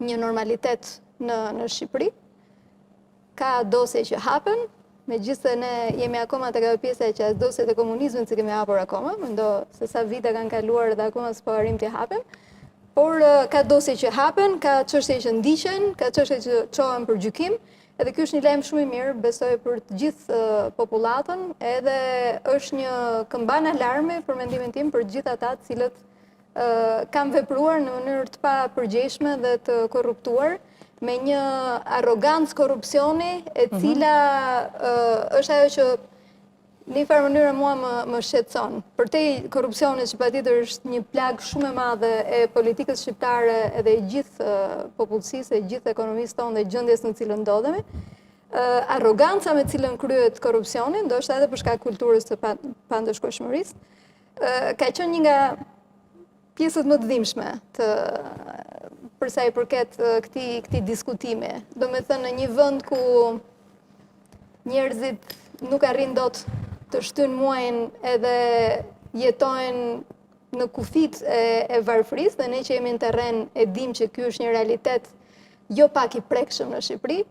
një normalitet në Shqipëri. Ka dosje që hapen, megjithëse ne jemi akoma të ka pjesa që as dosjet e komunizmit që kemi hapur akoma, mendo se sa vite kanë kaluar dhe akoma s'po arrim të hapen. Por ka dosje që hapen, ka çështje që ndiqen, ka çështje që çohen për gjykim, edhe ky është një lajm shumë i mirë, besoj për të gjithë popullatën, edhe është një këmbane alarmi për mendimin tim për gjithë ata të cilët kanë vepruar në mënyrë të papërgjegjshme dhe të korruptuar, me një arrogancë korrupsioni, e cila është ajo që në një farë mënyrë mua më shqetëson. Përtej korrupsionit që patjetër është një plagë shumë e madhe e politikës shqiptare edhe e gjithë popullsisë, e gjithë ekonomisë tonë dhe gjendjes në cilën ndodhemi, arroganca me cilën kryhet korrupsioni, ndoshta edhe për shkak kulturës të pandëshkoheshmërisë, ka qenë një nga pjesët më të dhimbshme për sa i përket këtij diskutimi. Domethënë në një vend ku njerëzit nuk arrin dot të shtynë muajin edhe jetojnë në kufit e varfërisë, dhe ne që jemi në terren e dim që ky është një realitet jo pak i prekshëm në Shqipëri,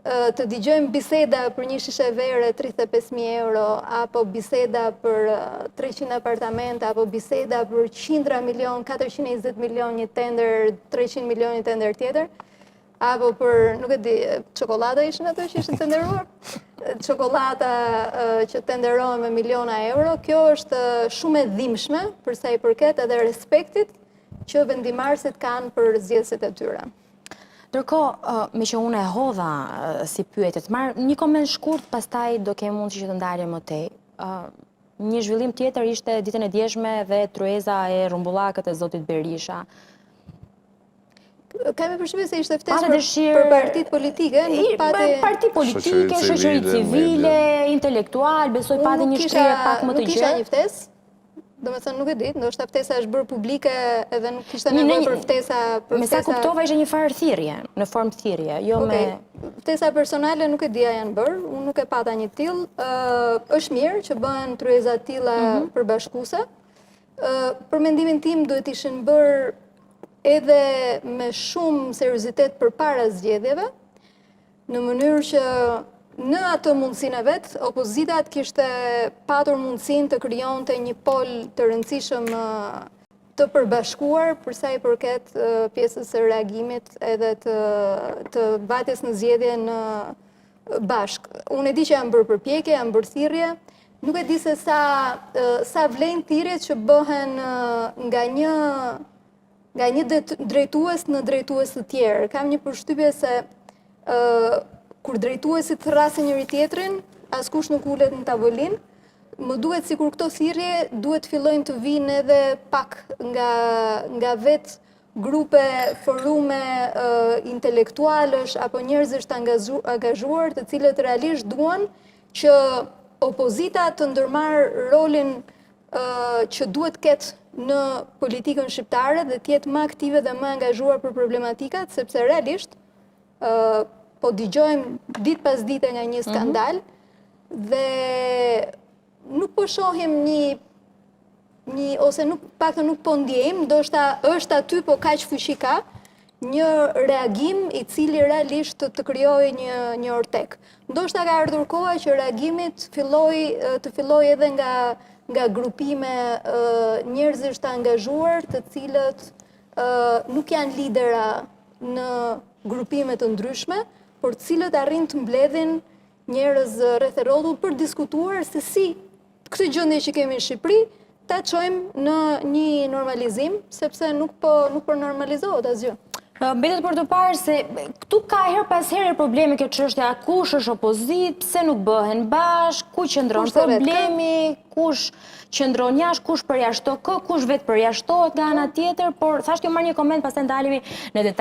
të dëgjojmë biseda për një shishe vere 35.000 euro, apo biseda për 300 apartamente, apo biseda për qindra milion, 420 milion një tender, 300 milion një tender tjetër, apo për, nuk e di, çokolada ishin ato që ishin tenderuar? Çokolada që tenderohen me miliona euro, kjo është shumë e dhimbshme për sa i përket edhe respektit që vendimarrësit kanë për zgjedhësit e tyre. Ndërkohë, me që unë e hodha si pyetje, të marr një koment shkurt, pastaj do kem mundësi që të ndalem më tej. Një zhvillim tjetër ishte ditën e djeshme dhe trueza e rumbullakët e zotit Berisha. Kemi përshtypjen se ishte ftesë për partitë politike, nuk pati parti politike, shoqëri civile, intelektual, besoj pati një shkrirje pak më të Nuk gjerë. kisha një ftesë. Domethënë nuk e di, ndoshta ftesa është bërë publike edhe nuk kishte nevojë për ftesa. Me sa kuptova ishte një farë thirrje, në formë thirrje, jo me ftesa personale nuk e dija janë bërë, unë nuk e pata një tillë. Është mirë që bëhen tryeza të tilla përbashkuese. Për mendimin tim duhet ishin bërë edhe me shumë seriozitet përpara zgjedhjeve, në mënyrë që në atë mundësinë e vetë, opozitat kishte patur mundësinë të krijonte një pol të rëndësishëm të përbashkuar për sa i përket pjesës së reagimit edhe të vajtjes në zgjedhje në bashk. Unë e di që janë bërë përpjekje, janë bërë thirrje, nuk e di se sa vlen thirrjet që bëhen nga një drejtues në drejtues të tjerë. Kam një përshtypje se kur drejtuesit thrasin njëri tjetrin, askush nuk ulet në tavolinë, më duhet sikur këto thirrje duhet fillojnë të vinë edhe pak nga vetë grupe, forume intelektualësh apo njerëzish të angazhuar, të cilët realisht duan që opozita të ndërmarrë rolin që duhet ketë në politikën shqiptare dhe të jetë më aktive dhe më angazhuar për problematikat, sepse realisht po dëgjojmë ditë pas dite nga një skandal dhe nuk po shohim ose paktën nuk po ndjejmë, ndoshta është aty po kaq fuqi ka një reagim i cili realisht të krijojë një ortek. Ndoshta ka ardhur koha që reagimi të fillojë edhe nga grupime njerëzish të angazhuar, të cilët nuk janë lidera në grupime të ndryshme, por cilët arrin të mbledhin njerëz rreth e rrotull për diskutuar se si këtë gjendje që kemi në Shqipëri ta çojmë në një normalizim, sepse nuk po normalizohet asgjë. Mbetet për të parë se këtu ka her pas here probleme kjo çështja, kush është opozit, pse nuk bëhen bashkë, ku qëndron problemi, kush qëndron jashtë, kush përjashtohet, kush vetë përjashtohet nga ana tjetër, por thashë kjo marr një koment pastaj ndalemi në detaj.